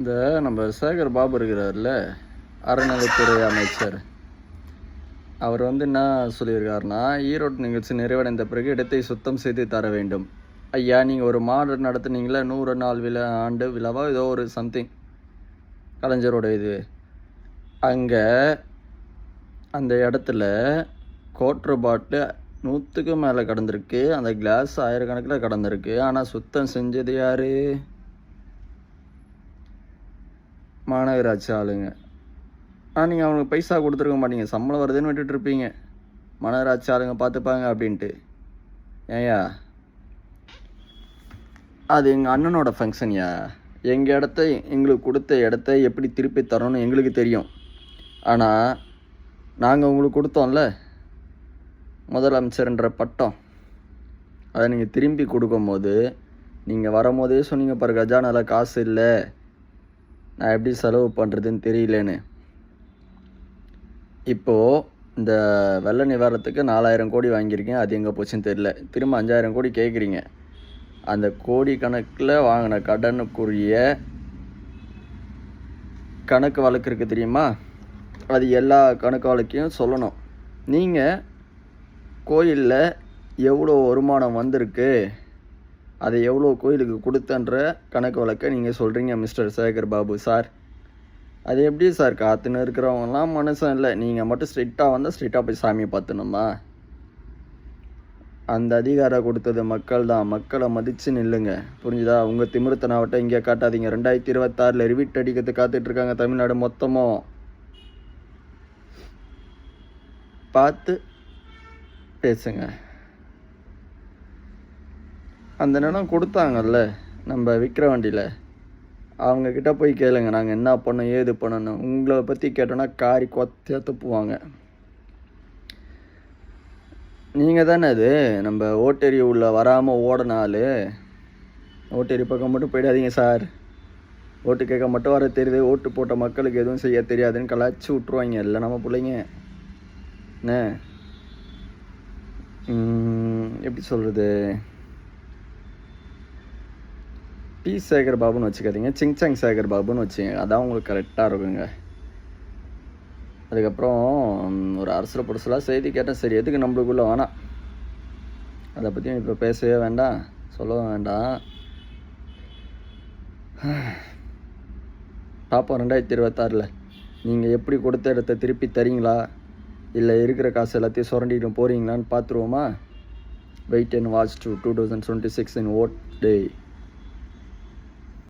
இந்த நம்ம சேகர் பாபு இருக்கிறார்ல, அறநிலைத்துறை அமைச்சர். அவர் என்ன சொல்லியிருக்காருன்னா, ஈரோடு நிகழ்ச்சி நிறைவடைந்த பிறகு இடத்தை சுத்தம் செய்து தர வேண்டும். ஐயா, நீங்கள் ஒரு மாடு நடத்துனீங்களே, 100 நாள் ஆண்டு விழாவா ஏதோ ஒரு சம்திங், கலைஞரோட இது. அங்கே அந்த இடத்துல கோட்ரு பாட்டில் 100க்கு மேலே கடந்திருக்கு. அந்த கிளாஸ் ஆயிரக்கணக்கில் கடந்திருக்கு. ஆனால் சுத்தம் செஞ்சது யார்? மாநகராட்சி ஆளுங்க. நீங்கள் அவனுக்கு பைசா கொடுத்துருக்க மாட்டீங்க, சம்பளம் வருதுன்னு விட்டுட்ருப்பீங்க. மாநகராட்சி ஆளுங்க பார்த்துப்பாங்க அப்படின்ட்டு. ஏயா, அது எங்கள் அண்ணனோட ஃபங்க்ஷன்யா. எங்கள் இடத்த, எங்களுக்கு கொடுத்த இடத்த எப்படி திருப்பி தரோன்னு எங்களுக்கு தெரியும். ஆனால் நாங்கள் உங்களுக்கு கொடுத்தோம்ல முதலமைச்சர்ன்ற பட்டம், அதை நீங்கள் திரும்பி கொடுக்கும்போது, நீங்கள் வரும்போதே சொன்னீங்க பாரு, கஜானால காசு இல்லை, நான் எப்படி செலவு பண்ணுறதுன்னு தெரியலேன்னு. இப்போது இந்த வெள்ள நிவாரணத்துக்கு 4000 கோடி வாங்கியிருக்கேன், அது எங்கே போச்சுன்னு தெரியல. திரும்ப 5000 கோடி கேட்குறீங்க. அந்த கோடி கணக்கில் வாங்கின கடனுக்குரிய கணக்கு வழக்கு இருக்குது தெரியுமா? அது எல்லா கணக்கு வழக்கையும் சொல்லணும். நீங்கள் கோயிலில் எவ்வளோ வருமானம் வந்திருக்கு, அதை எவ்வளோ கோயிலுக்கு கொடுத்தன்ற கணக்கு வழக்கை நீங்கள் சொல்கிறீங்க மிஸ்டர் சேகர் பாபு சார். அது எப்படி சார்? காத்துன்னு இருக்கிறவங்கலாம் மனுஷன் இல்லை. நீங்கள் மட்டும் ஸ்ட்ரிக்டாக வந்தால் ஸ்ட்ரிக்டாக போய் சாமியை பார்த்துணுமா? அந்த அதிகாரம் கொடுத்தது மக்கள் தான். மக்களை மதித்து நில்லுங்க, புரிஞ்சுதா? உங்கள் திமிருத்தனாவட்ட இங்கே காட்டாதீங்க. 2026 ரிவிட் அடிக்கிறது காத்துட்ருக்காங்க தமிழ்நாடு மொத்தமும். பார்த்து பேசுங்க. அந்த நிலம் கொடுத்தாங்கல்ல நம்ம விற்கிற வண்டியில், அவங்கக்கிட்ட போய் கேளுங்க, நாங்கள் என்ன பண்ணோம் ஏது பண்ணணும். உங்களை பற்றி கேட்டோன்னா காரி கொத்தியா துப்புவாங்க. நீங்கள் தானே அது நம்ம ஓட்டேரி உள்ள வராமல் ஓடனாள். ஓட்டேரி பக்கம் மட்டும் போயிடாதீங்க சார். ஓட்டு கேட்க மட்டும் வர தெரியுது, ஓட்டு போட்ட மக்களுக்கு எதுவும் செய்ய தெரியாதுன்னு கலாச்சி விட்ருவாங்க இல்லை நம்ம பிள்ளைங்க. என்ன எப்படி சொல்கிறது, பி சேகர் பாபுன்னு வச்சுக்காதீங்க, சிங்சாங் சேகர் பாபுன்னு வச்சுங்க. அதான் உங்களுக்கு கரெக்டாக இருக்குங்க. அதுக்கப்புறம் ஒரு அரசியல் புரசலாக செய்தி கேட்டேன். சரி, எதுக்கு நம்மளுக்குள்ளே வேணாம், அதை பற்றியும் இப்போ பேசவே வேண்டாம், சொல்லவும் வேண்டாம். பார்ப்போம் 2026 நீங்கள் எப்படி கொடுத்த இடத்த திருப்பி தரீங்களா, இல்லை இருக்கிற காசு எல்லாத்தையும் சுரண்டிட்டு போகிறீங்களான்னு பார்த்துருவோமா? வெயிட் அண்ட் வாட்ச் டு 2026 இன் vote day.